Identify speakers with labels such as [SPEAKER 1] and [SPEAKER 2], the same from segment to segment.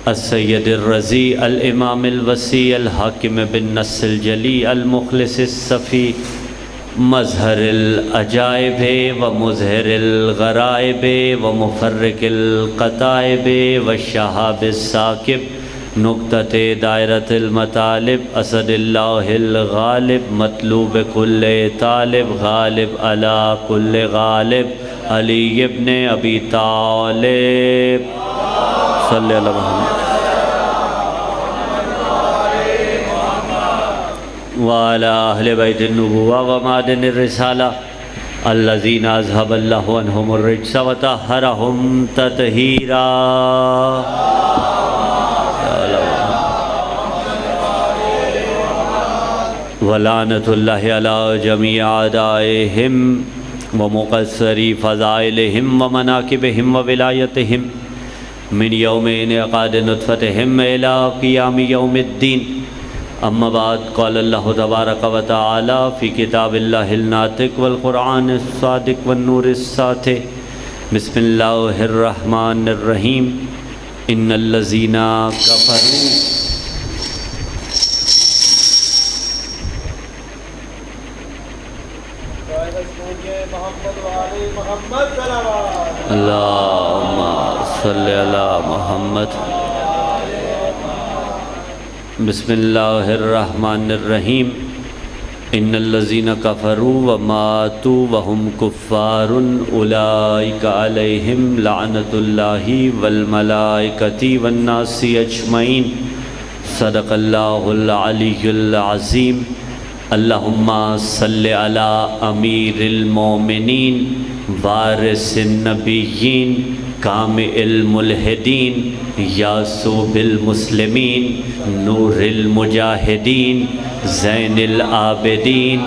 [SPEAKER 1] السید الرضی الامام الوسیع الحاکم بالنص الجلی المخلص الصفی مظہر العجائب و مظہر الغرائب و مفرق القطائب و شہاب الثاقب نقطۃ دائرۃ المطالب اسد اللہ الغالب مطلوب کل طالب غالب علی کل غالب علی ابن ابی طالب صلی اللہ علیہ وسلم وعلی اہل بیت النبوہ ومعدن الرسالہ الذین اذھب اللہ عنہم الرجس وطہرہم تطہیرا ولعنۃ اللہ علی جمیع اعدائہم ومقصری فضائلہم ومناقبہم وولایتہم من یوم انعقاد نطفتہم الی قیام یوم الدین اما بعد قال اللہ تبارک و تعالی فی کتاب اللہ الناطق والقرآن الصادق والنور الساطع بسم اللہ الرحمن الرحیم ان الذین کفروا اللہم صلی علی محمد بسم اللہ الرحمن الرحیم ان الذین کفروا وماتوا وهم کفار اولئک علیہم لعنۃ اللہ والملائکۃ والناس اجمعین صدق اللہ العلی العظیم اللہم صلی علی امیر المومنین وارث النبیین کامل الملحدین یاسوب المسلمین نور المجاہدین زین العابدین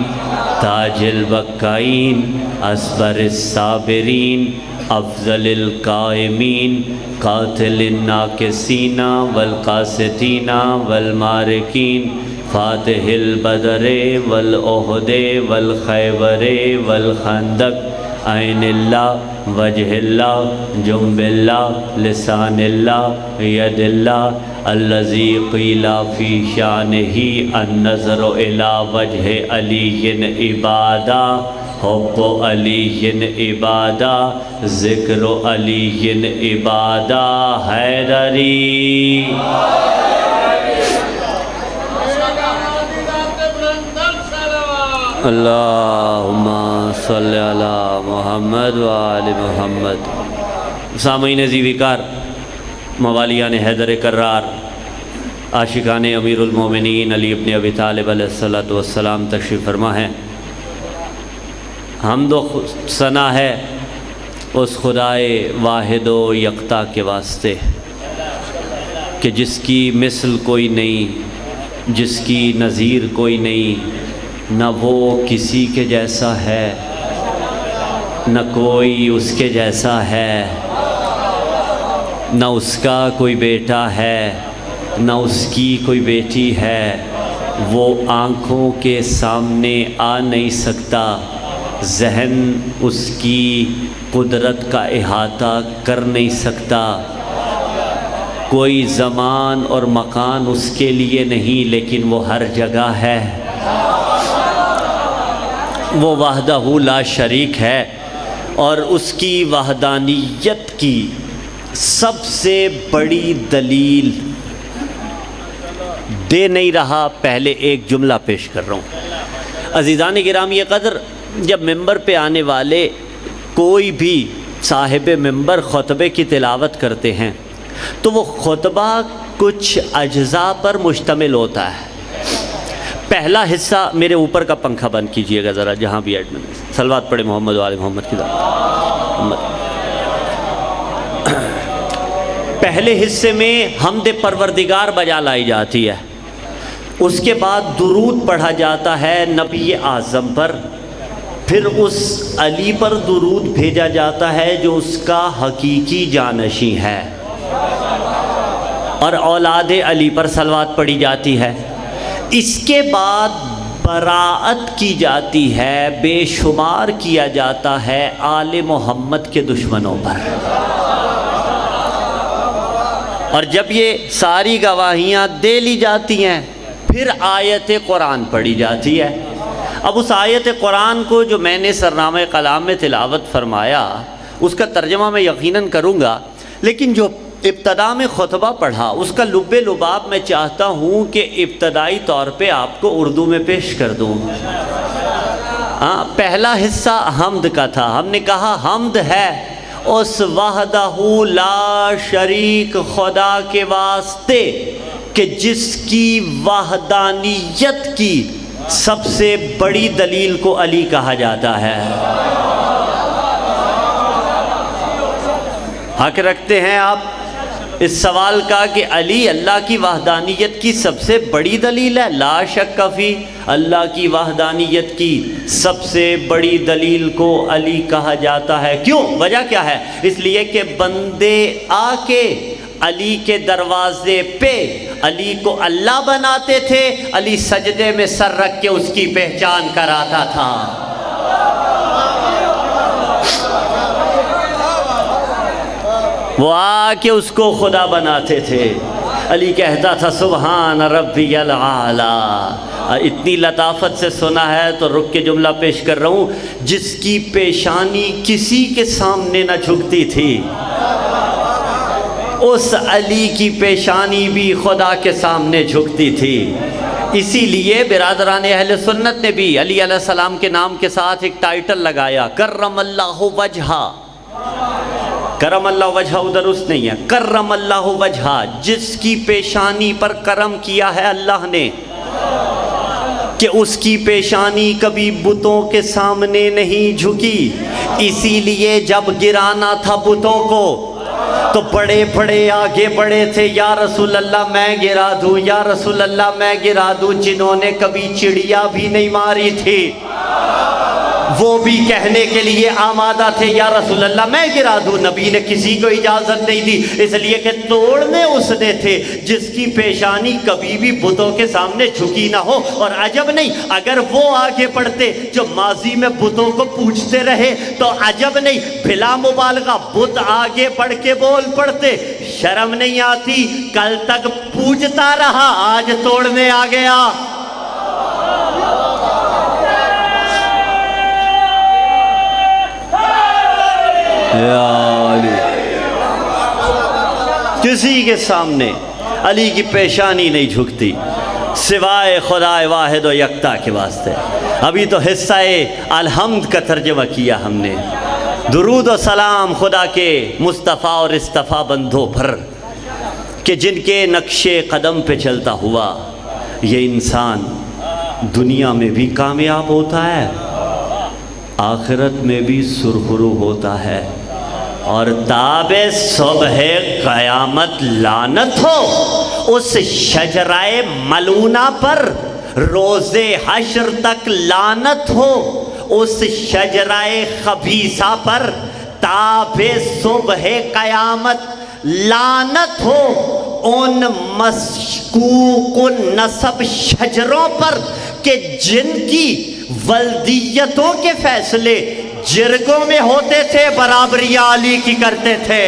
[SPEAKER 1] تاج البقائین اصبر الصابرین افضل القائمین قاتل الناکسین والقاسطین والمارکین فاتح البدر والاحد والخیبر والخندق عین اللہ وجہ اللہ جنب اللہ لسان اللہ ید اللہ الذی قیل فی شانہ النظر الی وجہ علی عبادہ حب علی عبادہ ذکر علی عبادہ حیدری اللہم صلی علی محمد وآل محمد سامعین ذی وقار موالیان حیدر کرار عاشقان امیر المومنین علی ابن ابی طالب علیہ السلام تشریف فرما ہے حمد و ثنا ہے اس خدائے واحد و یکتا کے واسطے کہ جس کی مثل کوئی نہیں جس کی نظیر کوئی نہیں نہ وہ کسی کے جیسا ہے نہ کوئی اس کے جیسا ہے نہ اس کا کوئی بیٹا ہے نہ اس کی کوئی بیٹی ہے وہ آنکھوں کے سامنے آ نہیں سکتا ذہن اس کی قدرت کا احاطہ کر نہیں سکتا کوئی زمان اور مکان اس کے لیے نہیں لیکن وہ ہر جگہ ہے وہ وحدہ لا شریک ہے اور اس کی وحدانیت کی سب سے بڑی دلیل دے نہیں رہا پہلے ایک جملہ پیش کر رہا ہوں عزیزان گرامی قدر جب ممبر پہ آنے والے کوئی بھی صاحب ممبر خطبے کی تلاوت کرتے ہیں تو وہ خطبہ کچھ اجزاء پر مشتمل ہوتا ہے پہلا حصہ میرے اوپر کا پنکھا بند کیجئے گا ذرا جہاں بھی ایڈمن صلوات پڑھے محمد و آل محمد کی ذات پہلے حصے میں حمد پروردگار بجا لائی جاتی ہے اس کے بعد درود پڑھا جاتا ہے نبی اعظم پر پھر اس علی پر درود بھیجا جاتا ہے جو اس کا حقیقی جانشین ہے اور اولاد علی پر صلوات پڑھی جاتی ہے اس کے بعد براعت کی جاتی ہے بے شمار کیا جاتا ہے آل محمد کے دشمنوں پر اور جب یہ ساری گواہیاں دے لی جاتی ہیں پھر آیت قرآن پڑھی جاتی ہے۔ اب اس آیت قرآن کو جو میں نے سرنامہ کلام میں تلاوت فرمایا اس کا ترجمہ میں یقیناً کروں گا، لیکن جو ابتدا میں خطبہ پڑھا اس کا لب لباب میں چاہتا ہوں کہ ابتدائی طور پہ آپ کو اردو میں پیش کر دوں۔ پہلا حصہ حمد کا تھا، ہم نے کہا حمد ہے اس وحدہ لا شریک خدا کے واسطے کہ جس کی وحدانیت کی سب سے بڑی دلیل کو علی کہا جاتا ہے۔ حق رکھتے ہیں آپ اس سوال کا کہ علی اللہ کی وحدانیت کی سب سے بڑی دلیل ہے؟ لا شک فی، اللہ کی وحدانیت کی سب سے بڑی دلیل کو علی کہا جاتا ہے۔ کیوں؟ وجہ کیا ہے؟ اس لیے کہ بندے آ کے علی کے دروازے پہ علی کو اللہ بناتے تھے، علی سجدے میں سر رکھ کے اس کی پہچان کراتا تھا۔ وہ آ کے اس کو خدا بناتے تھے۔ علی کہتا تھا سبحان ربی الاعلی۔ اتنی لطافت سے سنا ہے تو رک کے جملہ پیش کر رہا ہوں، جس کی پیشانی کسی کے سامنے نہ جھکتی تھی اس علی کی پیشانی بھی خدا کے سامنے جھکتی تھی۔ اسی لیے برادران اہل سنت نے بھی علی علیہ السلام کے نام کے ساتھ ایک ٹائٹل لگایا، کرم اللہ وجہہ۔ کرم اللہ وجہہ درست نہیں ہے، کرم اللہ وجہہ، جس کی پیشانی پر کرم کیا ہے اللہ نے کہ اس کی پیشانی کبھی بتوں کے سامنے نہیں جھکی۔ اسی لیے جب گرانا تھا بتوں کو تو بڑے بڑے آگے بڑے تھے، یا رسول اللہ میں گرا دوں، یا رسول اللہ میں گرا دوں، جنہوں نے کبھی چڑیا بھی نہیں ماری تھی وہ بھی کہنے کے لیے آمادہ تھے یا رسول اللہ میں گرا دوں۔ نبی نے کسی کو اجازت نہیں دی، اس لیے کہ توڑنے اس نے تھے جس کی پیشانی کبھی بھی بتوں کے سامنے جھکی نہ ہو۔ اور عجب نہیں اگر وہ آگے بڑھتے جو ماضی میں بتوں کو پوچھتے رہے تو عجب نہیں، بلا مبالغہ بت آگے بڑھ کے بول پڑتے۔ شرم نہیں آتی؟ کل تک پوجتا رہا، آج توڑنے آ گیا۔ کسی کے سامنے علی کی پیشانی نہیں جھکتی سوائے خدا واحد و یکتا کے واسطے۔ ابھی تو حصہ الحمد کا ترجمہ کیا ہم نے، درود و سلام خدا کے مصطفیٰ اور اصطفیٰ بندوں پر کہ جن کے نقش قدم پہ چلتا ہوا یہ انسان دنیا میں بھی کامیاب ہوتا ہے، آخرت میں بھی سرخرو ہوتا ہے، اور تاب صبح قیامت لعنت ہو اس شجرہ ملونہ پر، روز حشر تک لعنت ہو اس شجرہ خبیثہ پر، تاب صبح قیامت لعنت ہو ان مشکوک نسب شجروں پر کہ جن کی ولدیتوں کے فیصلے جرگوں میں ہوتے تھے، برابریاں علی کی کرتے تھے۔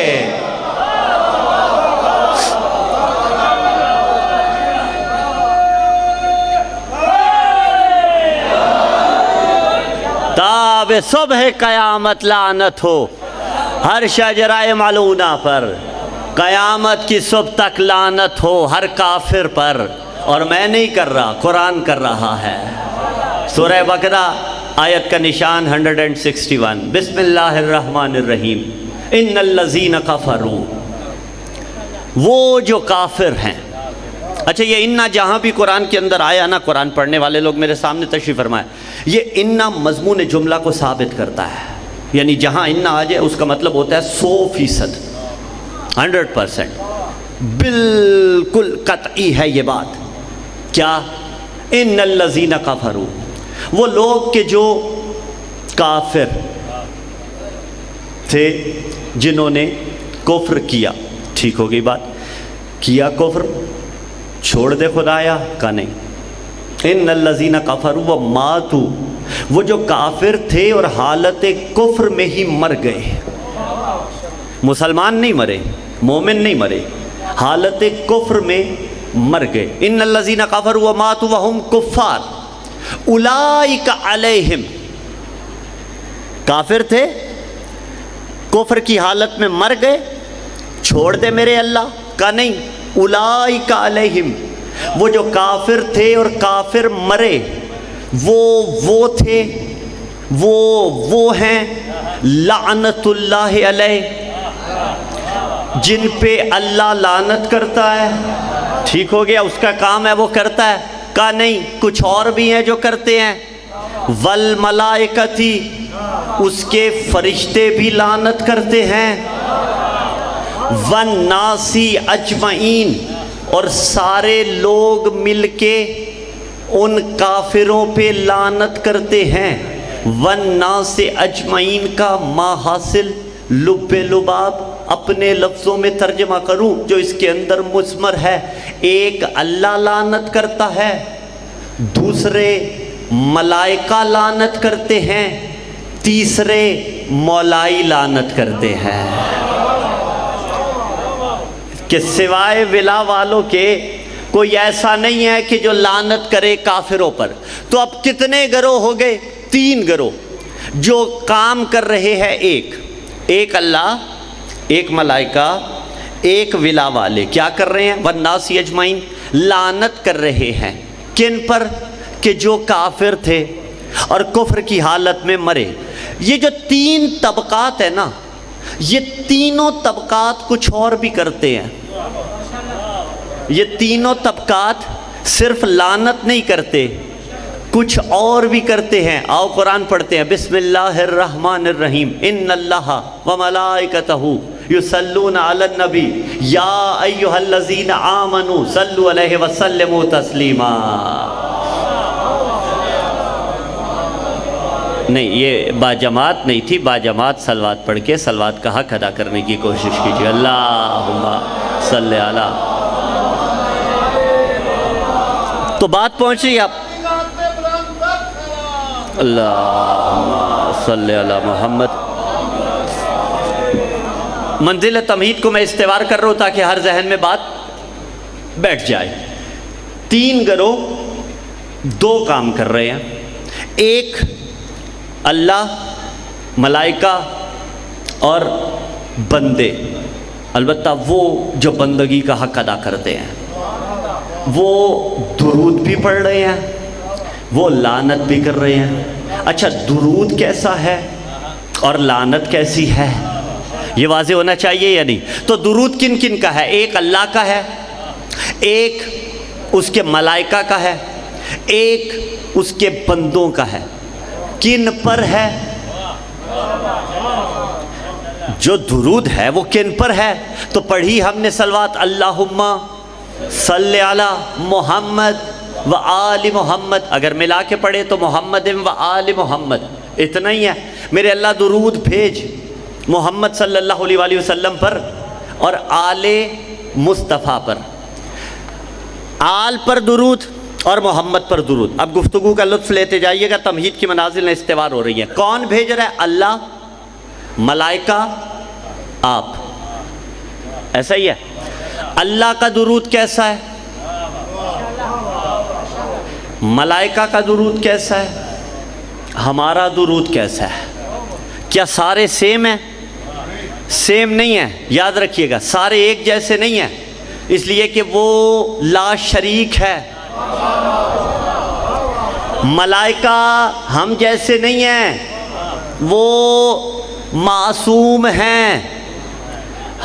[SPEAKER 1] تاب صبح قیامت لعنت ہو ہر شجرہ ملعونہ پر، قیامت کی صبح تک لعنت ہو ہر کافر پر۔ اور میں نہیں کر رہا، قرآن کر رہا ہے۔ سورہ بقرہ آیت کا نشان 161، بسم اللہ الرحمن الرحیم، ان الذین کفروا، وہ جو کافر ہیں۔ اچھا یہ انا جہاں بھی قرآن کے اندر آیا نا، قرآن پڑھنے والے لوگ میرے سامنے تشریف فرمائے، یہ انا مضمون جملہ کو ثابت کرتا ہے، یعنی جہاں انا آ جائے اس کا مطلب ہوتا ہے 100%، 100%، بالکل قطعی ہے یہ بات۔ کیا؟ ان الذین کفروا، وہ لوگ کہ جو کافر تھے، جنہوں نے کفر کیا۔ ٹھیک ہو گئی بات، کیا کفر، چھوڑ دے خدایا کا نہیں۔ ان الذین کفروا وماتوا، وہ جو کافر تھے اور حالت کفر میں ہی مر گئے، مسلمان نہیں مرے، مومن نہیں مرے، حالت کفر میں مر گئے. ان الذین کفروا وماتوا وہم کفار اولئک علیہم، کافر تھے، کفر کی حالت میں مر گئے، چھوڑ دے میرے اللہ کا نہیں. اولئک علیہم، وہ جو کافر تھے اور کافر مرے وہ تھے، وہ ہیں لعنت اللہ علیہ، جن پہ اللہ لعنت کرتا ہے. ٹھیک ہو گیا، اس کا کام ہے وہ کرتا ہے. کہا نہیں، کچھ اور بھی ہیں جو کرتے ہیں. والملائکتی، اس کے فرشتے بھی لعنت کرتے ہیں. والناسی اجمعین، اور سارے لوگ مل کے ان کافروں پہ لعنت کرتے ہیں. والناس اجمعین کا ما حاصل لب لباب اپنے لفظوں میں ترجمہ کروں جو اس کے اندر مثمر ہے. ایک اللہ لعنت کرتا ہے، دوسرے ملائکہ لعنت کرتے ہیں، تیسرے مولائی لعنت کرتے ہیں. کہ سوائے ولا والوں کے کوئی ایسا نہیں ہے کہ جو لعنت کرے کافروں پر. تو اب کتنے گروہ ہو گئے؟ 3 گروہ جو کام کر رہے ہیں. ایک اللہ، ایک ملائکہ، ایک ولا والے. کیا کر رہے ہیں؟ والناس اجمعین، لعنت کر رہے ہیں. کن پر؟ کہ جو کافر تھے اور کفر کی حالت میں مرے. یہ جو 3 طبقات ہیں نا، یہ تینوں طبقات کچھ اور بھی کرتے ہیں. یہ تینوں طبقات صرف لعنت نہیں کرتے، کچھ اور بھی کرتے ہیں. آؤ قرآن پڑھتے ہیں. بسم اللہ الرحمن الرحیم. ان اللہ وملائکتہ یصلون علی النبی یا ایھا الذین آمنوا صلوا علیہ وسلموا تسلیما. نہیں، یہ باجماعت نہیں تھی. باجماعت صلوات پڑھ کے صلوات کا حق ادا کرنے کی کوشش کیجیے. اللہم صلی علی. تو بات پہنچ رہی آپ. اللہم صلی علی محمد. منزل تمہید کو میں استوار کر رہا ہوں تاکہ ہر ذہن میں بات بیٹھ جائے. 3 گروہ 2 کام کر رہے ہیں. ایک اللہ، ملائکہ اور بندے. البتہ وہ جو بندگی کا حق ادا کرتے ہیں وہ درود بھی پڑھ رہے ہیں، وہ لعنت بھی کر رہے ہیں. اچھا، درود کیسا ہے اور لعنت کیسی ہے، یہ واضح ہونا چاہیے یا نہیں؟ تو درود کن کن کا ہے؟ ایک اللہ کا ہے، ایک اس کے ملائکہ کا ہے، ایک اس کے بندوں کا ہے. کن پر ہے؟ جو درود ہے وہ کن پر ہے؟ تو پڑھی ہم نے صلوات اللہم صلی علی محمد و آل محمد. اگر ملا کے پڑھے تو محمد و آل محمد. اتنا ہی ہے. میرے اللہ درود بھیج محمد صلی اللہ علیہ وآلہ وسلم پر اور آل مصطفیٰ پر. آل پر درود اور محمد پر درود. اب گفتگو کا لطف لیتے جائیے گا. تمہید کی منازل میں استوار ہو رہی ہے. کون بھیج رہا ہے؟ اللہ، ملائکہ، آپ. ایسا ہی ہے. اللہ کا درود کیسا ہے؟ ملائکہ کا درود کیسا ہے؟ ہمارا درود کیسا ہے؟ کیا سارے سیم ہیں؟ سیم نہیں ہیں. یاد رکھیے گا، سارے ایک جیسے نہیں ہیں، اس لیے کہ وہ لا شریک ہے. ملائکہ ہم جیسے نہیں ہیں، وہ معصوم ہیں.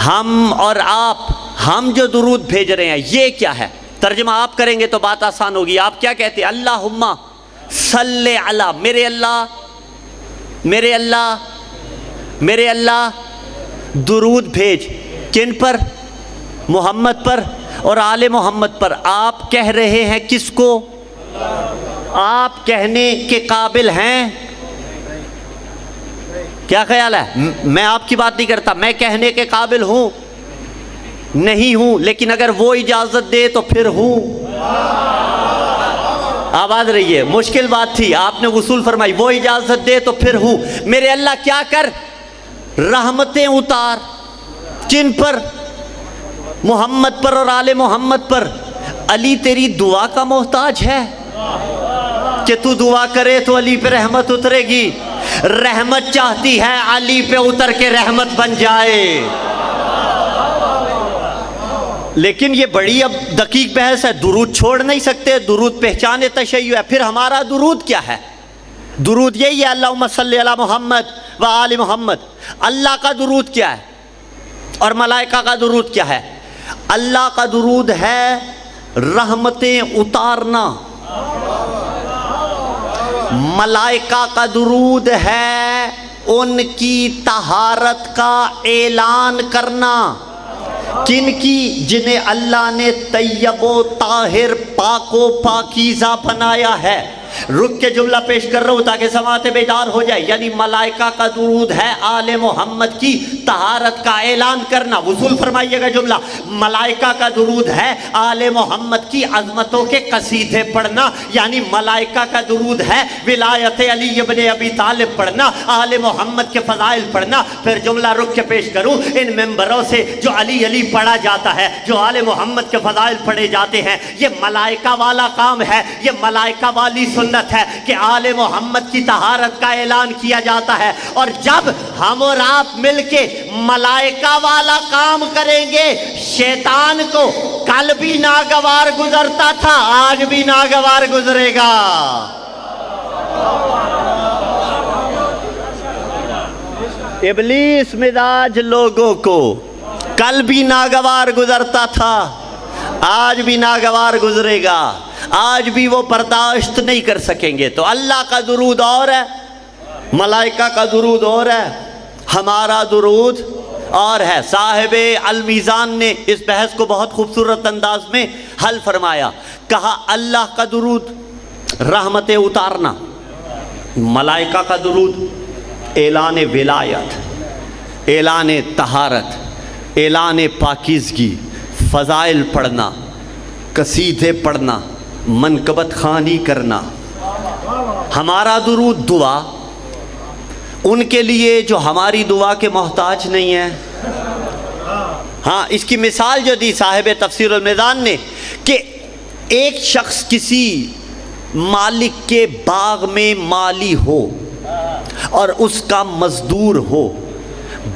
[SPEAKER 1] ہم اور آپ، ہم جو درود بھیج رہے ہیں یہ کیا ہے؟ ترجمہ آپ کریں گے تو بات آسان ہوگی. آپ کیا کہتے ہیں؟ اللہم صلی علی. میرے اللہ، میرے اللہ، میرے اللہ درود بھیج. کن پر؟ محمد پر اور آل محمد پر. آپ کہہ رہے ہیں کس کو؟ آپ کہنے کے قابل ہیں؟ کیا خیال ہے؟ میں آپ کی بات نہیں کرتا، میں کہنے کے قابل ہوں؟ نہیں ہوں. لیکن اگر وہ اجازت دے تو پھر ہوں. آواز رہی ہے. مشکل بات تھی، آپ نے وصول فرمائی. وہ اجازت دے تو پھر ہوں. میرے اللہ کیا کر؟ رحمتیں اتار. کن پر؟ محمد پر اور آل محمد پر، علی تیری دعا کا محتاج ہے کہ تو دعا کرے تو علی پہ رحمت اترے گی؟ رحمت چاہتی ہے علی پہ اتر کے رحمت بن جائے۔ لیکن یہ بڑی اب دقیق بحث ہے، درود چھوڑ نہیں سکتے، درود پہچان تشیع ہے۔ پھر ہمارا درود کیا ہے؟ درود یہی ہے اللہم صلی علی محمد و آل محمد۔ اللہ کا درود کیا ہے اور ملائکہ کا درود کیا ہے؟ اللہ کا درود ہے رحمتیں اتارنا، ملائکہ کا درود ہے ان کی طہارت کا اعلان کرنا۔ کن کی؟ جنہیں اللہ نے طیب و طاہر، پاک و پاکیزہ بنایا ہے۔ رک کے جملہ پیش کر رہا ہوں تاکہ سماعت بیدار ہو جائے۔ یعنی ملائکہ کا درود ہے آل محمد کی طہارت کا اعلان کرنا۔ وصول فرمائیے گا جملہ، ملائکہ کا درود ہے آل محمد کی عظمتوں کے قصیدے پڑھنا، یعنی ملائکہ کا درود ہے ولایت علی ابن ابی طالب پڑھنا، آل محمد کے فضائل پڑھنا۔ پھر جملہ رک کے پیش کروں، ان ممبروں سے جو علی علی پڑھا جاتا ہے، جو آل محمد کے فضائل پڑھے جاتے ہیں، یہ ملائکہ والا کام ہے، یہ ملائکہ والی سنت ہے کہ آل محمد کی طہارت کا اعلان کیا جاتا ہے۔ اور جب ہم اور آپ مل کے ملائکہ والا کام کریں گے، شیطان کو کل بھی ناگوار گزرتا تھا، آج بھی ناگوار گزرے گا۔ ابلیس مزاج لوگوں کو کل بھی ناگوار گزرتا تھا، آج بھی ناگوار گزرے گا، آج بھی وہ برداشت نہیں کر سکیں گے۔ تو اللہ کا درود اور ہے، ملائکہ کا درود اور ہے، ہمارا درود اور ہے۔ صاحب المیزان نے اس بحث کو بہت خوبصورت انداز میں حل فرمایا، کہا اللہ کا درود رحمت اتارنا، ملائکہ کا درود اعلان ولایت، اعلان طہارت، اعلان پاکیزگی، فضائل پڑھنا، قصیدے پڑھنا، منقبت خوانی کرنا۔ ہمارا درود دعا ان کے لیے جو ہماری دعا کے محتاج نہیں ہے۔ ہاں، اس کی مثال جو دی صاحب تفسیر المیزان نے کہ ایک شخص کسی مالک کے باغ میں مالی ہو اور اس کا مزدور ہو،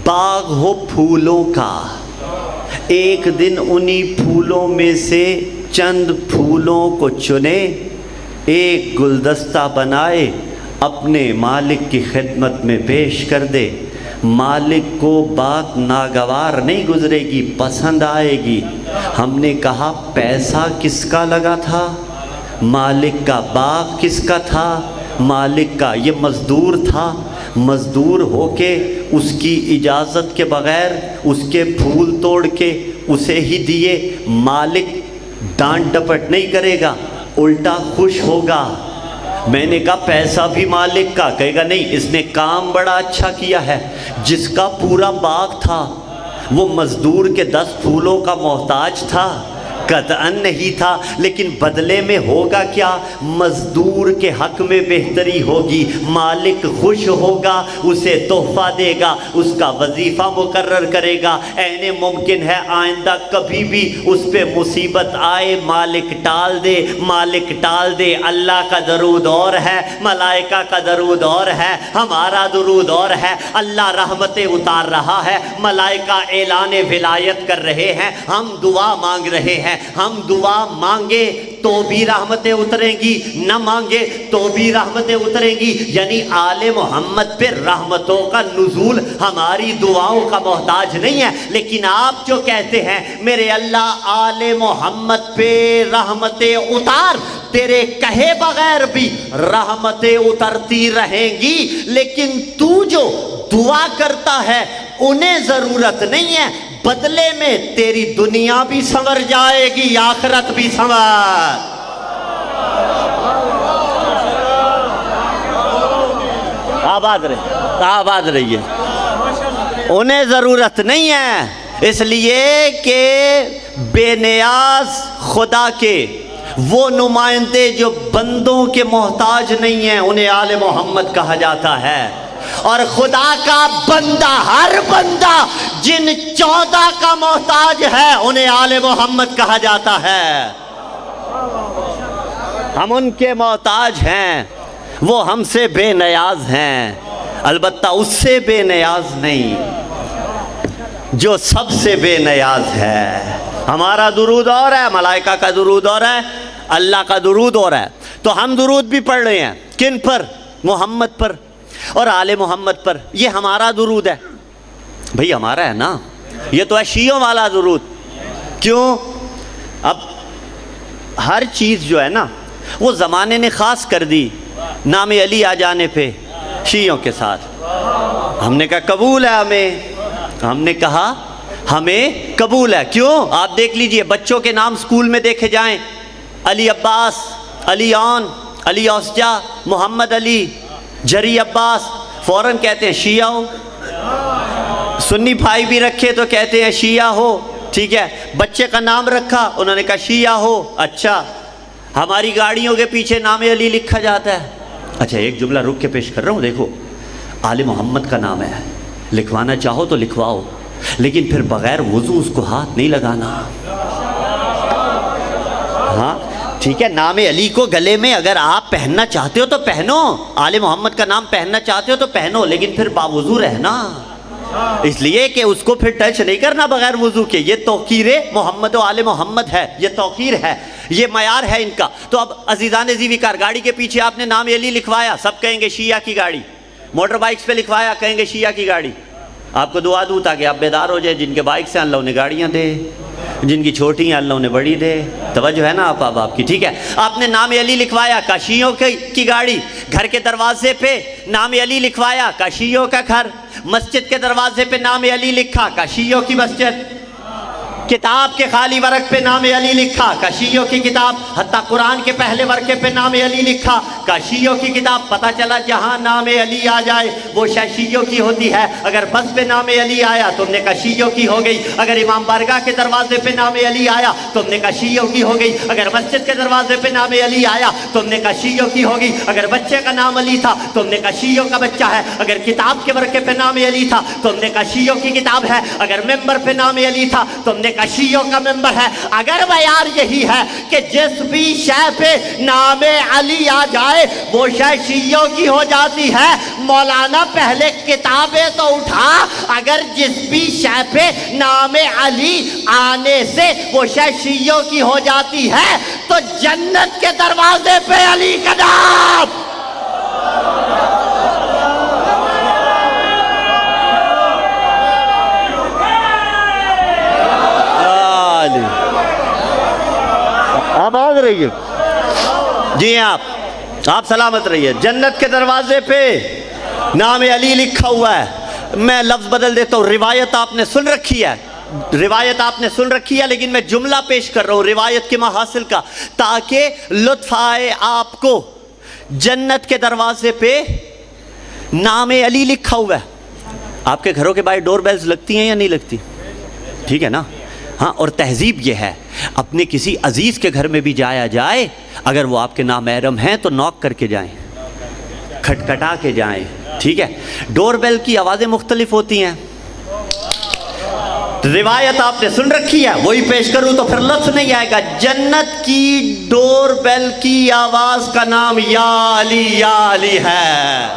[SPEAKER 1] باغ ہو پھولوں کا، ایک دن انہی پھولوں میں سے چند پھولوں کو چنے، ایک گلدستہ بنائے، اپنے مالک کی خدمت میں پیش کر دے۔ مالک کو بات ناگوار نہیں گزرے گی، پسند آئے گی۔ ہم نے کہا پیسہ کس کا لگا تھا؟ مالک کا۔ باغ کس کا تھا؟ مالک کا۔ یہ مزدور تھا، مزدور ہو کے اس کی اجازت کے بغیر اس کے پھول توڑ کے اسے ہی دیے۔ مالک ڈانٹ ڈپٹ نہیں کرے گا، الٹا خوش ہوگا۔ میں نے کہا پیسہ بھی مالک کا، کہے گا نہیں، اس نے کام بڑا اچھا کیا ہے۔ جس کا پورا باغ تھا وہ مزدور کے 10 پھولوں کا محتاج تھا؟ قطعاً نہیں تھا، لیکن بدلے میں ہوگا کیا؟ مزدور کے حق میں بہتری ہوگی، مالک خوش ہوگا، اسے تحفہ دے گا، اس کا وظیفہ مقرر کرے گا۔ عین ممکن ہے آئندہ کبھی بھی اس پہ مصیبت آئے، مالک ٹال دے، مالک ٹال دے۔ اللہ کا درود اور ہے، ملائکہ کا درود اور ہے، ہمارا درود اور ہے۔ اللہ رحمتیں اتار رہا ہے، ملائکہ اعلان ولایت کر رہے ہیں، ہم دعا مانگ رہے ہیں۔ ہم دعا مانگے تو بھی رحمتیں اتریں گی، نہ مانگے تو بھی رحمتیں اتریں گی۔ یعنی آل محمد پہ رحمتوں کا نزول ہماری دعاؤں کا محتاج نہیں ہے۔ لیکن آپ جو کہتے ہیں میرے اللہ آل محمد پہ رحمتیں اتار، تیرے کہے بغیر بھی رحمتیں اترتی رہیں گی، لیکن تو جو دعا کرتا ہے انہیں ضرورت نہیں ہے، بدلے میں تیری دنیا بھی سنور جائے گی، آخرت بھی سنور۔ آباد رہیے۔ انہیں ضرورت نہیں ہے، اس لیے کہ بے نیاز خدا کے وہ نمائندے جو بندوں کے محتاج نہیں ہیں، انہیں آل محمد کہا جاتا ہے۔ اور خدا کا بندہ، ہر بندہ جن 14 کا محتاج ہے انہیں آل محمد کہا جاتا ہے۔ ہم ان کے محتاج ہیں، وہ ہم سے بے نیاز ہیں، البتہ اس سے بے نیاز نہیں جو سب سے بے نیاز ہے۔ ہمارا درود اور ہے، ملائکہ کا درود اور ہے، اللہ کا درود اور ہے۔ تو ہم درود بھی پڑھ رہے ہیں، کن پر؟ محمد پر اور آل محمد پر۔ یہ ہمارا درود ہے بھئی، ہمارا ہے نا، یہ تو ہے شیعوں والا درود۔ کیوں؟ اب ہر چیز جو ہے نا وہ زمانے نے خاص کر دی، نام علی آ جانے پہ شیعوں کے ساتھ ہم نے کہا قبول ہے، ہم نے کہا ہمیں قبول ہے۔ کیوں؟ آپ دیکھ لیجئے بچوں کے نام سکول میں دیکھے جائیں، علی عباس، علی آن، علی اوسجا، محمد علی، جری عباس، فوراً کہتے ہیں شیعہ ہو۔ سنی بھائی بھی رکھے تو کہتے ہیں شیعہ ہو، ٹھیک ہے۔ بچے کا نام رکھا، انہوں نے کہا شیعہ ہو۔ اچھا، ہماری گاڑیوں کے پیچھے نام علی لکھا جاتا ہے۔ اچھا، ایک جملہ رک کے پیش کر رہا ہوں، دیکھو آل محمد کا نام ہے، لکھوانا چاہو تو لکھواؤ، لیکن پھر بغیر وضو اس کو ہاتھ نہیں لگانا۔ ہاں ٹھیک ہے، نام علی کو گلے میں اگر آپ پہننا چاہتے ہو تو پہنو، آل محمد کا نام پہننا چاہتے ہو تو پہنو، لیکن پھر باوضو رہنا، اس لیے کہ اس کو پھر ٹچ نہیں کرنا بغیر وضو کے۔ یہ توقیر محمد و آل محمد ہے، یہ توقیر ہے، یہ معیار ہے ان کا۔ تو اب عزیزان ذیوکار، گاڑی کے پیچھے آپ نے نام علی لکھوایا، سب کہیں گے شیعہ کی گاڑی۔ موٹر بائکس پہ لکھوایا، کہیں گے شیعہ کی گاڑی۔ آپ کو دعا دوں تاکہ آپ بیدار ہو جائیں، جن کے بائک سے اللہ انہیں گاڑیاں دے، جن کی چھوٹی ہیں اللہ انہیں بڑی دے۔ توجہ ہے نا آپ کی؟ ٹھیک ہے، آپ نے نام علی لکھوایا، کاشیوں کی گاڑی۔ گھر کے دروازے پہ نام علی لکھوایا، کاشیوں کا گھر۔ مسجد کے دروازے پہ نام علی لکھا، کاشیوں کی مسجد۔ کتاب کے خالی ورق پہ نام علی لکھا، کاشیوں کی کتاب۔ حتیٰ قرآن کے پہلے ورقے پہ نام علی لکھا، کاشیوں کی کتاب۔ پتہ چلا جہاں نام علی آ جائے وہ شیعیوں کی ہوتی ہے۔ اگر بس پہ نام علی آیا تو ہم نے کہا شیعیوں کی ہو گئی۔ اگر امام بارگاہ کے دروازے پہ نام علی آیا تو ہم نے کہا شیعیوں کی ہو گئی۔ اگر مسجد کے دروازے پہ نام علی آیا تو ہم نے کہا شیعیوں کی ہوگی۔ اگر بچے کا نام علی تھا تو ہم نے کہا شیعیوں کا بچہ ہے۔ اگر کتاب کے ورقے پہ نام علی تھا تو ہم نے کہا شیعیوں کی کتاب ہے۔ اگر ممبر پہ نام علی تھا تو ہم نے کہا شیعیوں کا ممبر ہے۔ اگر معیار یہی ہے کہ جس بھی شے پہ نام علی آ جائے وہ شے شیعیوں کی ہو جاتی ہے، مولانا پہلے کتابیں تو اٹھا۔ اگر جس بھی شے پہ نام علی آنے سے وہ شے شیعیوں کی ہو جاتی ہے تو جنت کے دروازے پہ علی کا نام۔ آباد رہیے جی، آپ سلامت رہیے۔ جنت کے دروازے پہ نام علی لکھا ہوا ہے۔ میں لفظ بدل دیتا ہوں، روایت آپ نے سن رکھی ہے، لیکن میں جملہ پیش کر رہا ہوں روایت کے محاصل کا، تاکہ لطف آئے آپ کو۔ جنت کے دروازے پہ نام علی لکھا ہوا ہے۔ آپ کے گھروں کے باہر ڈور بیلز لگتی ہیں یا نہیں لگتی؟ ٹھیک ہے نا؟ ہاں، اور تہذیب یہ ہے، اپنے کسی عزیز کے گھر میں بھی جایا جائے، اگر وہ آپ کے نامحرم ہیں تو نوک کر کے جائیں، کھٹکھٹا کے جائیں، ٹھیک ہے؟ ڈور بیل کی آوازیں مختلف ہوتی ہیں، روایت آپ نے سن رکھی ہے، وہی پیش کروں تو پھر لطف نہیں آئے گا۔ جنت کی ڈور بیل کی آواز کا نام یا علی ہے۔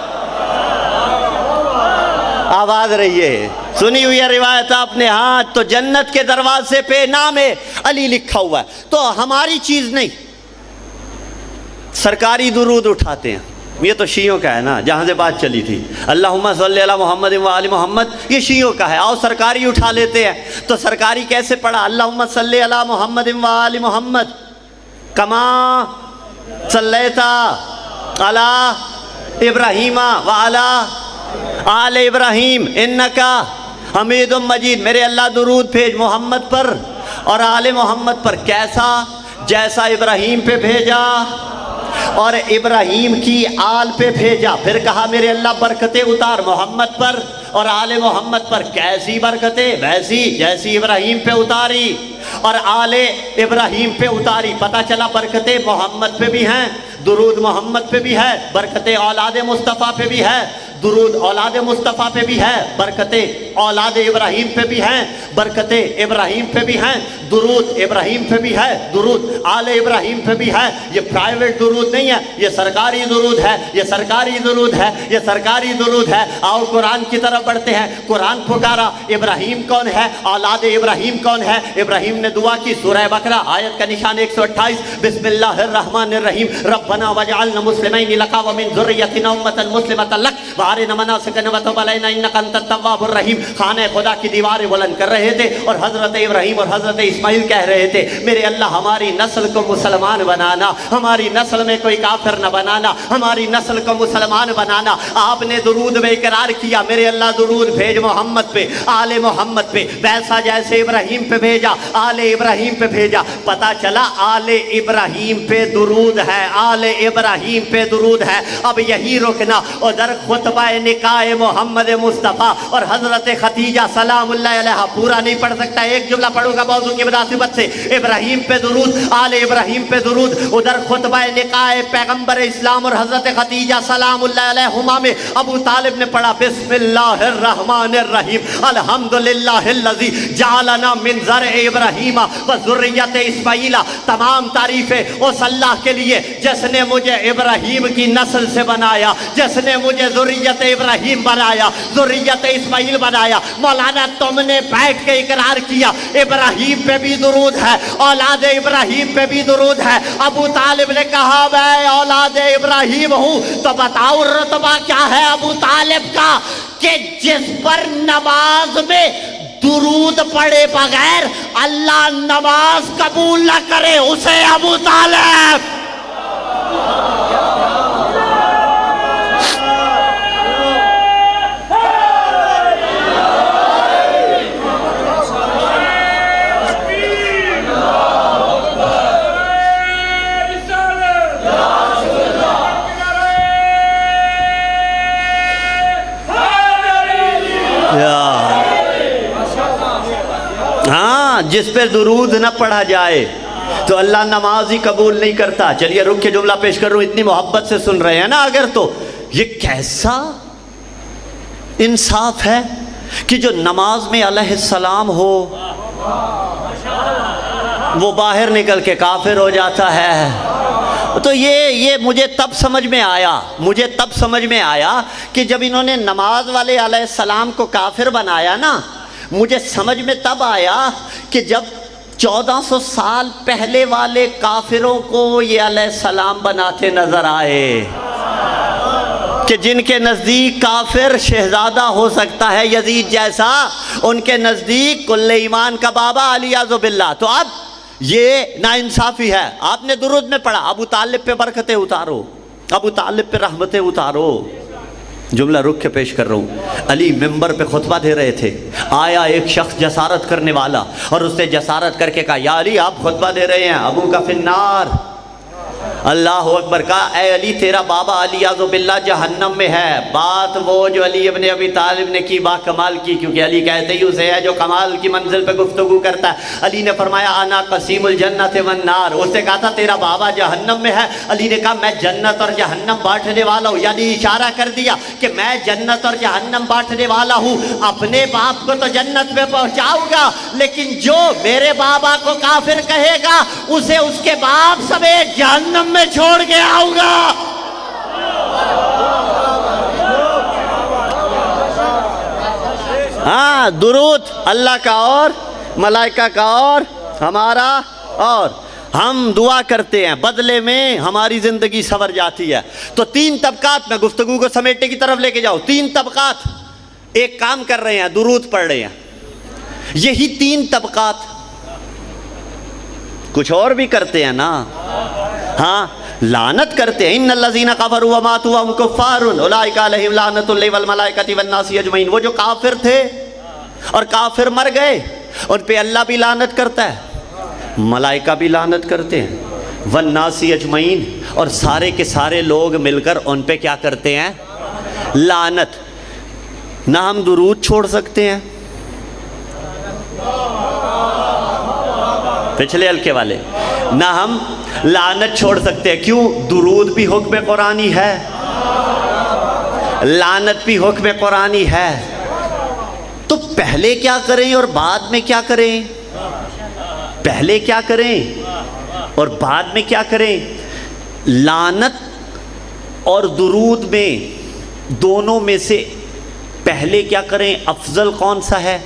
[SPEAKER 1] آواز رہیے، سنی ہوئی ہے روایت آپ نے؟ ہاں، تو جنت کے دروازے پہ نام علی لکھا ہوا ہے۔ تو ہماری چیز نہیں، سرکاری درود اٹھاتے ہیں، یہ تو شیعوں کا ہے نا، جہاں سے بات چلی تھی، اللہم صلی علی محمد و آل محمد، یہ شیعوں کا ہے۔ آؤ سرکاری اٹھا لیتے ہیں۔ تو سرکاری کیسے پڑھا؟ اللہم صلی علی محمد و آل محمد کما صلیت علی ابراہیم و علی آل ابراہیم انکا حمید مجید۔ میرے اللہ درود بھیج محمد پر اور آل محمد پر، کیسا؟ جیسا ابراہیم پہ بھیجا اور ابراہیم کی آل پہ بھیجا۔ پھر کہا میرے اللہ برکتیں اتار محمد پر اور آل محمد پر، کیسی برکتیں؟ ویسی جیسی ابراہیم پہ اتاری اور آل ابراہیم پہ اتاری۔ پتہ چلا برکتیں محمد پہ بھی ہیں، درود محمد پہ بھی ہے، برکتیں اولاد مصطفیٰ پہ بھی ہے، درود اولاد مصطفیٰ پہ بھی ہے، برکتیں اولاد ابراہیم پہ بھی ہیں، برکتیں ابراہیم پہ بھی ہیں، درود ابراہیم پہ بھی ہے، درود آل ابراہیم پہ بھی ہے۔ یہ پرائیویٹ درود نہیں ہے، یہ سرکاری درود ہے، یہ سرکاری درود ہے، یہ سرکاری درود ہے۔ آؤ قرآن کی طرف بڑھتے ہیں۔ قرآن پکارا، ابراہیم کون ہے، اولاد ابراہیم کون ہے؟ ابراہیم نے دعا کی، سورہ بقرہ آیت کا نشان 128، بسم اللہ الرحمن الرحیم، ربنا وجعلنا مسلمین لک ومن ذریتنا امة مسلمة لک وارنا مناسکنا وتب علینا انک انت التواب الرحیم۔ خانہ خدا کی دیواریں بلند کر رہے تھے اور حضرت ابراہیم اور حضرت اسماعیل کہہ رہے تھے، میرے اللہ ہماری نسل کو مسلمان بنانا، ہماری نسل میں کوئی کافر نہ بنانا، ہماری نسل کو مسلمان بنانا۔ آپ نے درود میں اقرار کیا، میرے اللہ درود بھیج محمد پہ، آل محمد پہ، ویسا جیسے ابراہیم پہ بھیجا آل ابراہیم پہ بھیجا۔ پتا چلا آل ابراہیم پہ درود ہے، آل ابراہیم پہ درود ہے۔ اب یہی رکنا، ادھر خطبہ نکاح محمد مصطفیٰ اور حضرت خدیجہ سلام اللہ علیہ پورا نہیں پڑھ سکتا، ایک جملہ پڑھوں گا موضوع کی مناسبت سے۔ ابراہیم پہ درود، آل ابراہیم پہ درود، ادھر خطبہ نکاح پیغمبر اسلام اور حضرت خدیجہ سلام اللہ علیہما میں ابو طالب نے پڑھا بسم اللہ الرحمن الرحیم الحمدللہ الذی جعلنا من زرع ابراہیم و ذریت اسماعیل۔ تمام تعریفیں اس اللہ کے لیے جس نے مجھے ابراہیم کی نسل سے بنایا، جس نے مجھے ذریت ابراہیم بنایا، ذریت اسماعیل بنایا۔ مولانا تم نے بیٹھ کے اقرار کیا ابراہیم پہ بھی درود ہے، اولاد ابراہیم پہ بھی درود ہے۔ ابو طالب نے کہا میں اولاد ابراہیم ہوں، تو بتاؤ رتبہ کیا ہے ابو طالب کا، کہ جس پر نماز میں درود پڑھے بغیر اللہ نماز قبول نہ کرے، اسے ابو طالب۔ ہاں، جس پہ درود نہ پڑھا جائے تو اللہ نماز ہی قبول نہیں کرتا۔ چلیے رک کے جملہ پیش کر رہا ہوں، اتنی محبت سے سن رہے ہیں نا اگر تو۔ یہ کیسا انصاف ہے کہ جو نماز میں علیہ السلام ہو وہ باہر نکل کے کافر ہو جاتا ہے۔ تو یہ مجھے تب سمجھ میں آیا کہ جب انہوں نے نماز والے علیہ السلام کو کافر بنایا نا، مجھے سمجھ میں تب آیا کہ جب 1400 سال پہلے والے کافروں کو یہ علیہ السلام بناتے نظر آئے، کہ جن کے نزدیک کافر شہزادہ ہو سکتا ہے یزید جیسا، ان کے نزدیک کل ایمان کا بابا علیہ باللہ۔ تو اب یہ ناانصافی ہے۔ آپ نے درود میں پڑھا ابو طالب پہ برکتیں اتارو، ابو طالب پہ رحمتیں اتارو۔ جملہ رک کے پیش کر رہا ہوں۔ علی ممبر پہ خطبہ دے رہے تھے، آیا ایک شخص جسارت کرنے والا اور اس نے جسارت کر کے کہا یا علی آپ خطبہ دے رہے ہیں، ابو کا فی النار۔ اللہ اکبر، کہا اے علی تیرا بابا علی اعوذ باللہ جہنم میں ہے۔ بات وہ جو علی ابن ابی طالب نے کی با کمال کی، کیونکہ علی کہتے ہی اسے ہے جو کمال کی منزل پہ گفتگو کرتا ہے۔ علی نے فرمایا انا قسیم الجنت والنار۔ اس نے کہا تھا تیرا بابا جہنم میں ہے، علی نے کہا میں جنت اور جہنم بانٹنے والا ہوں، یعنی اشارہ کر دیا کہ میں جنت اور جہنم بانٹنے والا ہوں۔ اپنے باپ کو تو جنت میں پہنچاؤں گا، لیکن جو میرے بابا کو کافر کہے گا اسے اس کے باپ سمیت جہنم میں چھوڑ کے آؤں گا۔ ہاں، درود اللہ کا اور ملائکہ کا اور ہمارا، اور ہم دعا کرتے ہیں بدلے میں ہماری زندگی سنور جاتی ہے۔ تو 3 طبقات، میں گفتگو کو سمیٹنے کی طرف لے کے جاؤں، 3 طبقات ایک کام کر رہے ہیں، درود پڑھ رہے ہیں۔ یہی 3 طبقات کچھ اور بھی کرتے ہیں نا، ہاں لعنت کرتے ہیں۔ ان الذین کفروا وماتوا وهم کفار اولئک علیہم لعنت اللہ والملائکۃ والناس اجمعین۔ وہ جو کافر تھے اور کافر مر گئے، ان پہ اللہ بھی لعنت کرتا ہے، ملائکہ بھی لعنت کرتے ہیں، والناس اجمعین، اور سارے کے سارے لوگ مل کر ان پہ کیا کرتے ہیں؟ لعنت۔ نہ ہم درود چھوڑ سکتے ہیں، پچھلے حلقے والے، نہ ہم لعنت چھوڑ سکتے ہیں۔ کیوں؟ درود بھی حکم قرآنی ہے، لعنت بھی حکم قرآنی ہے، تو پہلے کیا کریں اور بعد میں کیا کریں؟ پہلے کیا کریں اور بعد میں کیا کریں؟ لعنت اور درود میں دونوں میں سے پہلے کیا کریں؟ افضل کون سا ہے؟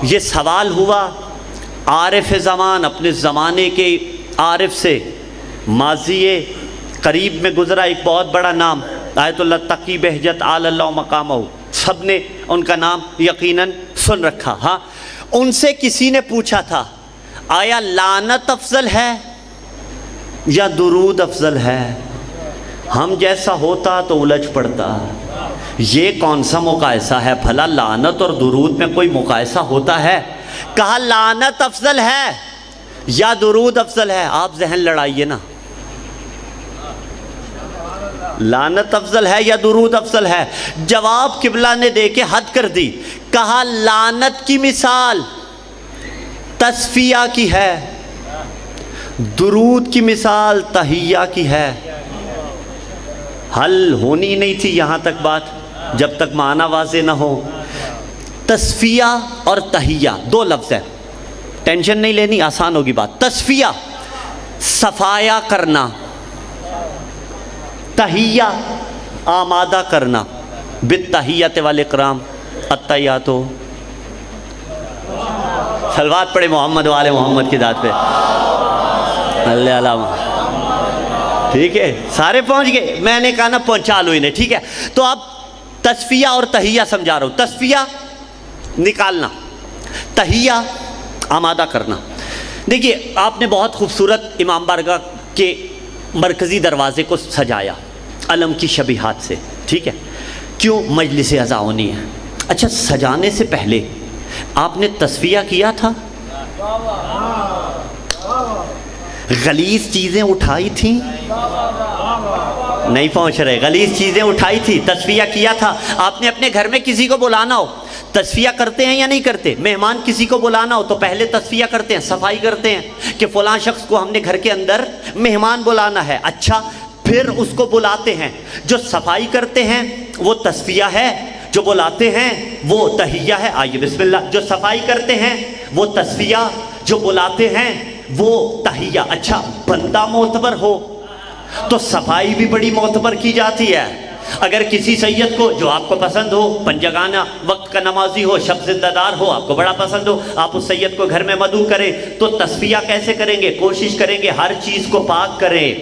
[SPEAKER 1] یہ سوال ہوا عارف زمان، اپنے زمانے کے عارف سے، ماضی قریب میں گزرا ایک بہت بڑا نام، آیت اللہ تقی بہجت آل اللہ مقامہ، سب نے ان کا نام یقیناً سن رکھا۔ ہاں، ان سے کسی نے پوچھا تھا آیا لعنت افضل ہے یا درود افضل ہے؟ ہم جیسا ہوتا تو الجھ پڑتا، یہ کون سا مقایسہ ہے بھلا؟ لعنت اور درود میں کوئی مقایسہ ہوتا ہے؟ کہا لعنت افضل ہے یا درود افضل ہے؟ آپ ذہن لڑائیے نا، لعنت افضل ہے یا درود افضل ہے؟ جواب قبلہ نے دے کے حد کر دی، کہا لعنت کی مثال تصفیہ کی ہے، درود کی مثال تحیہ کی ہے۔ حل ہونی نہیں تھی یہاں تک بات جب تک معنی واضح نہ ہو۔ تصفیہ اور تحیہ دو لفظ ہیں، ٹینشن نہیں لینی، آسان ہوگی بات۔ تصفیہ صفایا کرنا، تحیہ آمادہ کرنا، بالتحیۃ والاکرام التحیات ہو۔ صلوات پڑھے محمد والے محمد کی ذات پہ، اللہ علامہ۔ ٹھیک ہے، سارے پہنچ گئے، میں نے کہا نا پہنچا لو انہیں، ٹھیک ہے؟ تو اب تصفیہ اور تحیہ سمجھا رہا ہوں۔ تصفیہ نکالنا، تحیہ آمادہ کرنا۔ دیکھیے آپ نے بہت خوبصورت امام بارگاہ کے مرکزی دروازے کو سجایا علم کی شبیہات سے، ٹھیک ہے؟ کیوں؟ مجلس عزا ہونی ہے۔ اچھا، سجانے سے پہلے آپ نے تصفیہ کیا تھا؟ غلیظ چیزیں اٹھائی تھیں؟ نہیں پہنچ رہے، غلیظ چیزیں اٹھائی تھی، تصفیہ کیا تھا۔ آپ نے اپنے گھر میں کسی کو بلانا ہو، تصفیہ کرتے ہیں یا نہیں کرتے؟ مہمان کسی کو بلانا ہو تو پہلے تصفیہ کرتے ہیں، صفائی کرتے ہیں کہ فلاں شخص کو ہم نے گھر کے اندر مہمان بلانا ہے۔ اچھا، پھر اس کو بلاتے ہیں، جو صفائی کرتے ہیں وہ تصفیہ ہے، جو بلاتے ہیں وہ تحیہ ہے۔ آئیے بسم اللہ، جو صفائی کرتے ہیں وہ تصفیہ، جو بلاتے ہیں وہ تحیہ۔ اچھا، بندہ معتبر ہو تو صفائی بھی بڑی معتبر کی جاتی ہے۔ اگر کسی سید کو جو آپ کو پسند ہو، پنجگانہ وقت کا نمازی ہو، شب زندہ دار ہو، آپ کو بڑا پسند ہو، آپ اس سید کو گھر میں مدعو کریں تو تصفیہ کیسے کریں گے؟ کوشش کریں گے ہر چیز کو پاک کریں،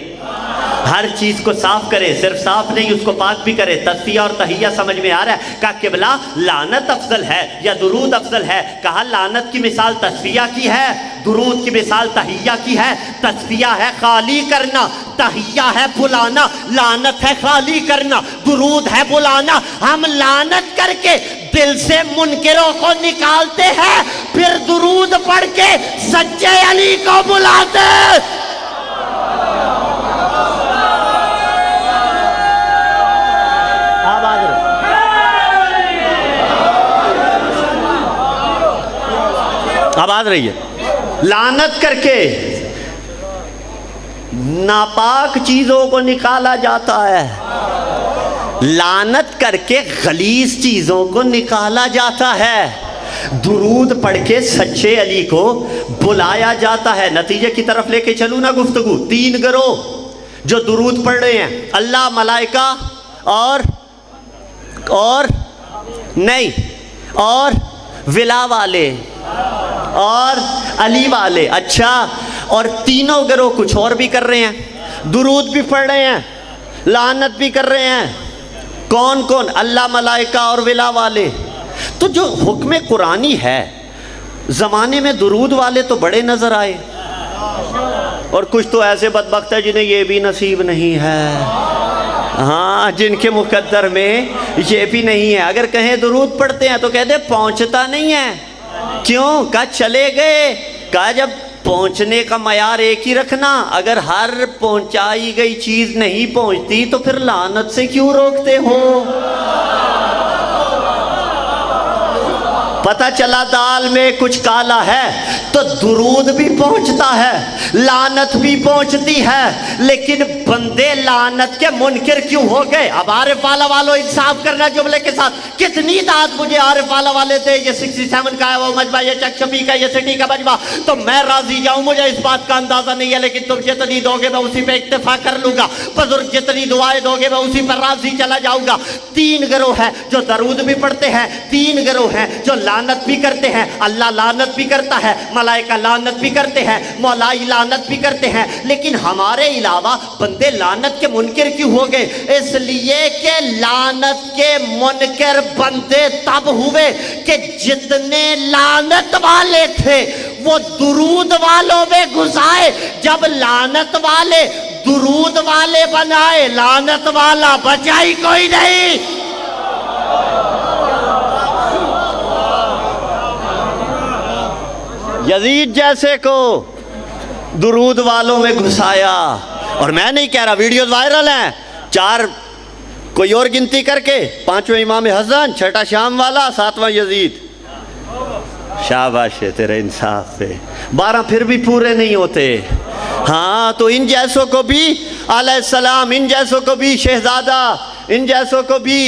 [SPEAKER 1] ہر چیز کو صاف کرے، صرف صاف نہیں اس کو پاک بھی کرے۔ تصفیہ اور تحیہ سمجھ میں آ رہا ہے؟ کہا قبلہ لعنت افضل ہے یا درود افضل ہے؟ کہا لعنت کی مثال تصفیہ کی ہے، درود کی مثال تحیہ کی ہے۔ تصفیہ ہے خالی کرنا، تحیہ ہے بلانا۔ لعنت ہے خالی کرنا، درود ہے بلانا۔ ہم لعنت کر کے دل سے منکروں کو نکالتے ہیں، پھر درود پڑھ کے سچے علی کو بلاتے ہیں۔ آواز رہی ہے، لعنت کر کے ناپاک چیزوں کو نکالا جاتا ہے، لعنت کر کے غلیظ چیزوں کو نکالا جاتا ہے، درود پڑھ کے سچے علی کو بلایا جاتا ہے۔ نتیجے کی طرف لے کے چلوں نا گفتگو، تین گروہ جو درود پڑھ رہے ہیں، اللہ، ملائکہ اور نہیں، اور ولا والے اور علی والے۔ اچھا، اور تینوں گروہ کچھ اور بھی کر رہے ہیں، درود بھی پڑھ رہے ہیں، لعنت بھی کر رہے ہیں۔ کون کون؟ اللہ، ملائکہ اور ولا والے۔ تو جو حکم قرآنی ہے، زمانے میں درود والے تو بڑے نظر آئے، اور کچھ تو ایسے بدبخت ہے جنہیں یہ بھی نصیب نہیں ہے، ہاں، جن کے مقدر میں یہ بھی نہیں ہے۔ اگر کہیں درود پڑھتے ہیں تو کہتے پہنچتا نہیں ہے۔ کیوں؟ کہا چلے گئے۔ کہا جب پہنچنے کا معیار ایک ہی رکھنا، اگر ہر پہنچائی گئی چیز نہیں پہنچتی تو پھر لعنت سے کیوں روکتے ہو؟ پتہ چلا دال میں کچھ کالا ہے تو درود بھی پہنچتا ہے، لعنت بھی پہنچتی ہے، لیکن بندے لعنت کے منکر کیوں ہو گئے؟ اب عارف والا والو انصاف کرنا جملے کے ساتھ، کتنی داد مجھے عارف والا والے دے، یہ 67 کا ہے وہ مجمع، یہ چکشمی کا، یہ سٹی کا مجمع، تو میں راضی جاؤں، مجھے اس بات کا اندازہ نہیں ہے، لیکن تم جتنی دو گے میں اسی پہ اکتفا کر لوں گا، بزرگ جتنی دعائیں دو گے میں اسی پر راضی چلا جاؤں گا۔ تین گروہ ہیں جو درود بھی پڑھتے ہیں، تین گروہ ہیں جو لعنت بھی کرتے ہیں، اللہ لعنت بھی کرتا ہے، ملائکہ لعنت بھی کرتے ہیں، مولائی لعنت بھی کرتے ہیں، لیکن ہمارے علاوہ بندے لعنت کے منکر کیوں ہو گئے؟ اس لیے کہ لعنت کے منکر بندے تب ہوئے کہ جتنے لعنت والے تھے وہ درود والوں میں گھسائے، جب لعنت والے درود والے بنائے لعنت والا بچا ہی کوئی نہیں۔ یزید جیسے کو درود والوں میں گھسایا، اور میں نہیں کہہ رہا، ویڈیوز وائرل ہیں، 4 کوئی اور گنتی کر کے، 5واں امام حسن، 6واں شام والا، 7واں یزید۔ شاباش ہے تیرے انصاف پہ، 12 پھر بھی پورے نہیں ہوتے۔ ہاں تو ان جیسوں کو بھی علیہ السلام، ان جیسوں کو بھی شہزادہ، ان جیسوں کو بھی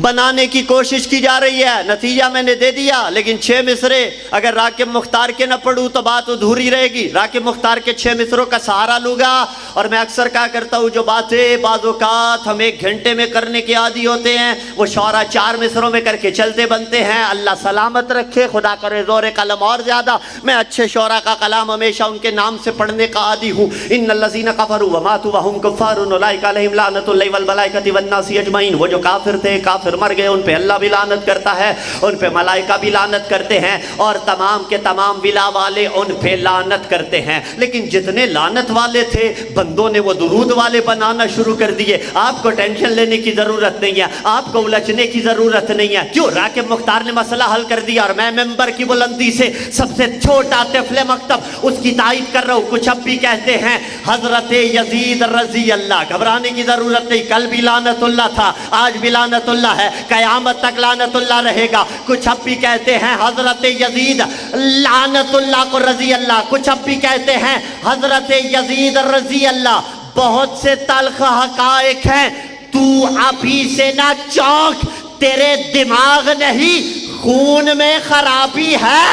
[SPEAKER 1] بنانے کی کوشش کی جا رہی ہے۔ نتیجہ میں نے دے دیا، لیکن 6 مصرے اگر راکب مختار کے نہ پڑھوں تو بات ادھوری رہے گی۔ راکب مختار کے 6 مصروں کا سہارا لوں گا، اور میں اکثر کہا کرتا ہوں جو باتیں بعض اوقات ہم 1 گھنٹے میں کرنے کے عادی ہوتے ہیں وہ شعرا 4 مصروں میں کر کے چلتے بنتے ہیں۔ اللہ سلامت رکھے، خدا کرے زور قلم اور زیادہ، میں اچھے شعرا کا کلام ہمیشہ ان کے نام سے پڑھنے کا عادی ہوں۔ ان الذین کفروا وماتوا وهم کفار اولئک علیہم لعنۃ اللہ والملائکۃ والناس اجمعین۔ وہ جو کافر تھے، کافر مر گئے، ان پہ اللہ بھی لعنت کرتا ہے، ان پہ ملائکہ بھی لعنت کرتے ہیں، اور تمام کے تمام ولا والے ان پہ لعنت کرتے ہیں۔ لیکن جتنے لعنت والے تھے بندوں نے وہ درود والے بنانا شروع کر دیے۔ آپ کو ٹینشن لینے کی ضرورت نہیں ہے، آپ کو الجھنے کی ضرورت نہیں ہے۔ کیوں؟ راکب مختار نے مسئلہ حل کر دیا، اور میں ممبر کی بلندی سے سب سے چھوٹا طفل مکتب اس کی تائید کر رہا ہوں۔ کچھ اب بھی کہتے ہیں حضرت یزید رضی اللہ، گھبرانے کی ضرورت نہیں، کل بھی لعنت اللہ تھا، آج بھی لعنت اللہ ہے، قیامت تک لعنت اللہ رہے گا۔ کچھ اب بھی کہتے ہیں حضرت یزید لعنت اللہ کو رضی اللہ، کچھ اب بھی کہتے ہیں حضرت یزید رضی اللہ۔ بہت سے تلخ حقائق ہیں، تو ابھی سے نہ چونک، تیرے دماغ نہیں خون میں خرابی ہے،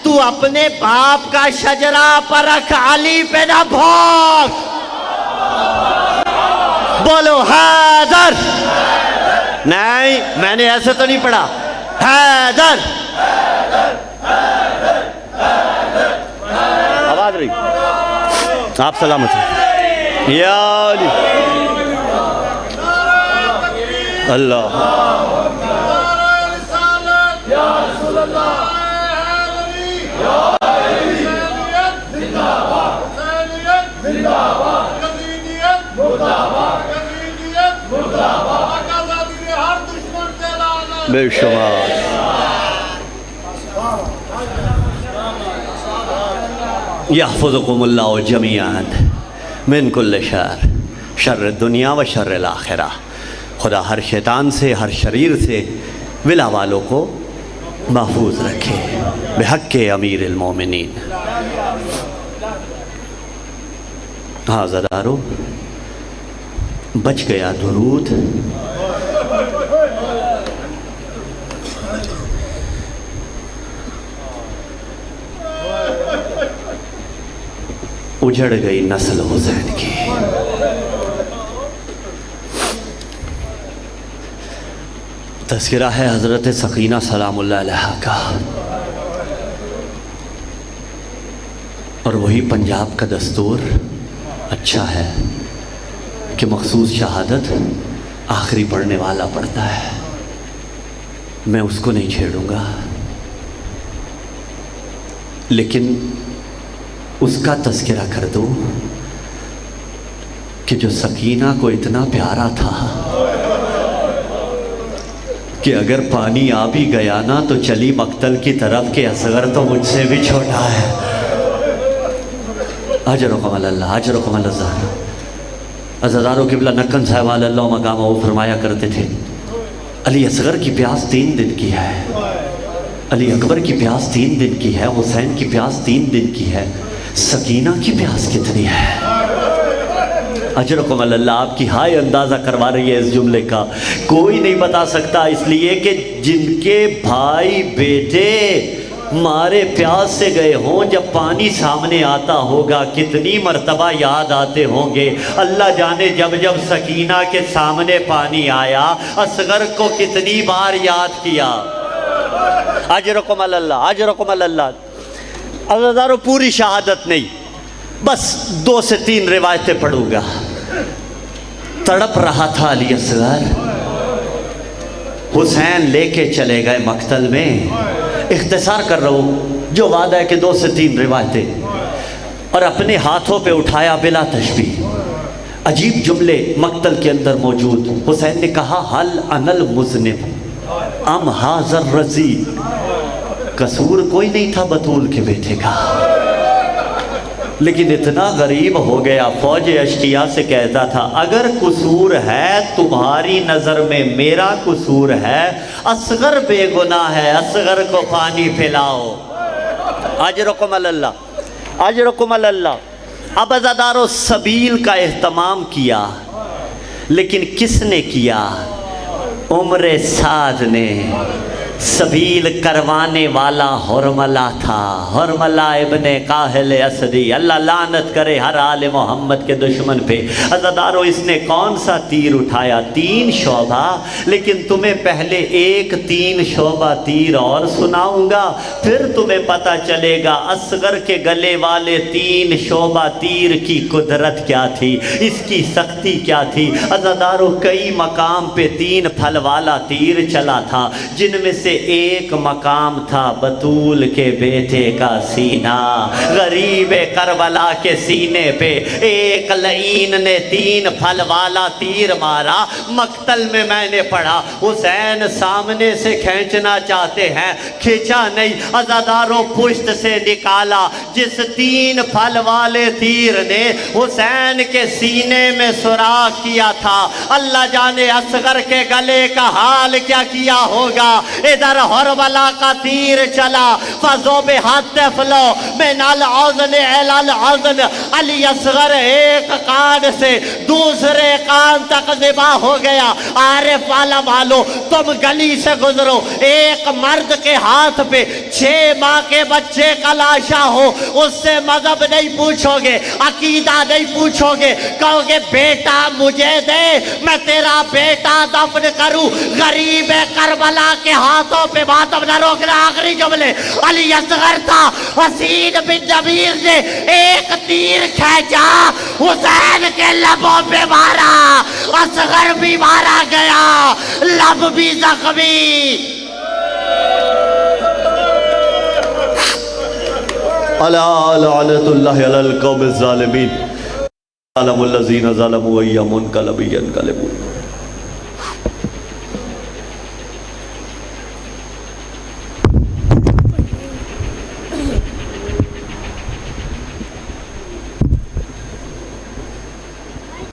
[SPEAKER 1] تو اپنے باپ کا شجرہ پر رکھ، علی پہ نہ بھوک۔ بولو حیدر۔ نہیں، میں نے ایسے تو نہیں پڑھا، حیدر۔ آواز رہی، آپ سلامت ہیں یا علی اللہ۔ بے شمار یحفظکم اللہ جمیعا من کل شر، شر الدنیا و شر الاخرہ۔ خدا ہر شیطان سے، ہر شریر سے ولا والوں کو محفوظ رکھے بحق امیر المومنین۔ ہاں زدارو، بچ گیا درود، اجڑ گئی نسل حسین کی۔ تذکرہ ہے حضرت سکینہ سلام اللہ علیہا کا، اور وہی پنجاب کا دستور اچھا ہے کہ مخصوص شہادت آخری پڑھنے والا پڑھتا ہے، میں اس کو نہیں چھیڑوں گا، لیکن اس کا تذکرہ کر دو کہ جو سکینہ کو اتنا پیارا تھا کہ اگر پانی آ بھی گیا نا تو چلی مقتل کی طرف کہ اصغر تو مجھ سے بھی چھوٹا ہے۔ اجرکم اللہ، اجرکم اللہ۔ عزیزانو قبلہ نکن صاحب اللہ مقامہ وہ فرمایا کرتے تھے، علی اصغر کی پیاس 3 دن کی ہے، علی اکبر کی پیاس 3 دن کی ہے، حسین کی پیاس 3 دن کی ہے، سکینہ کی پیاس کتنی ہے؟ اجرکم اللہ، آپ کی ہائے اندازہ کروا رہی ہے اس جملے کا، کوئی نہیں بتا سکتا، اس لیے کہ جن کے بھائی بیٹے مارے پیاس سے گئے ہوں، جب پانی سامنے آتا ہوگا کتنی مرتبہ یاد آتے ہوں گے۔ اللہ جانے جب جب سکینہ کے سامنے پانی آیا، اصغر کو کتنی بار یاد کیا۔ اجرکم اللہ، اجرکم اللہ۔ عزیزانو پوری شہادت نہیں، بس 2 سے 3 روایتیں پڑھوں گا۔ تڑپ رہا تھا علی اصغر، حسین لے کے چلے گئے مقتل میں۔ اختصار کر رہا ہوں، جو وعدہ ہے کہ 2 سے 3 روایتیں، اور اپنے ہاتھوں پہ اٹھایا بلا تشبیہ۔ عجیب جملے مقتل کے اندر موجود۔ حسین نے کہا حل انا المذنب ام ھذا الرضی، قصور کوئی نہیں تھا بطول کے بیٹے کا، لیکن اتنا غریب ہو گیا، فوج اشقیاء سے کہتا تھا اگر قصور ہے تمہاری نظر میں میرا قصور ہے، اصغر بے گناہ ہے، اصغر کو پانی پلاؤ۔ اجرکم اللہ، اجرکم اللہ۔ اب عزادارو سبیل کا اہتمام کیا، لیکن کس نے کیا؟ عمر سعد نے۔ سبیل کروانے والا حرملہ تھا، حرملہ ابن قاہل اسدی، اللہ لعنت کرے ہر آل محمد کے دشمن پہ۔ عزادارو اس نے کون سا تیر اٹھایا؟ 3 شعبہ، لیکن تمہیں پہلے ایک 3 شعبہ تیر اور سناؤں گا، پھر تمہیں پتہ چلے گا اصغر کے گلے والے 3 شعبہ تیر کی قدرت کیا تھی، اس کی سختی کیا تھی۔ عزادارو کئی مقام پہ 3 پھل والا تیر چلا تھا، جن میں سے ایک مقام تھا بطول کے بیٹے کا سینہ۔ غریب کربلا کے سینے پہ ایک لعین نے 3 پھل والا تیر مارا۔ مقتل میں میں نے پڑھا حسین سامنے سے کھینچنا چاہتے ہیں، کھینچا نہیں، عزاداروں پشت سے نکالا۔ جس 3 پھل والے تیر نے حسین کے سینے میں سوراخ کیا تھا، اللہ جانے اصغر کے گلے کا حال کیا کیا ہوگا۔ ادھر حرملہ کا تیر چلا، فَذُبِحَتْ طِفْلٌ مِنَ الْعُذْنِ إِلَى الْعُذْنِ، علی اصغر ایک کان سے دوسرے کان تک ذبح ہو گیا۔ عارف والا مالو، تم گلی سے گزرو، ایک مرد کے ہاتھ پہ 6 ماہ کے بچے کا لاشا ہو، اس سے مذہب نہیں پوچھو گے، عقیدہ نہیں پوچھو گے، کہو گے بیٹا مجھے دے میں تیرا بیٹا دفن کروں۔ غریب کربلا کے ہاتھوں پہ ماتم نہ روکنا۔ آخری جملے، علی اصغر تھا، حسین بن جبیر نے ایک تیر کھینچا، حسین کے لبوں پہ مارا، اصغر بھی مارا گیا، لب بھی زخمی۔
[SPEAKER 2] الا لعنت اللہ علی القوم الظالمین، ظلم الذین ظلموا ایام منقلب ینقلبون۔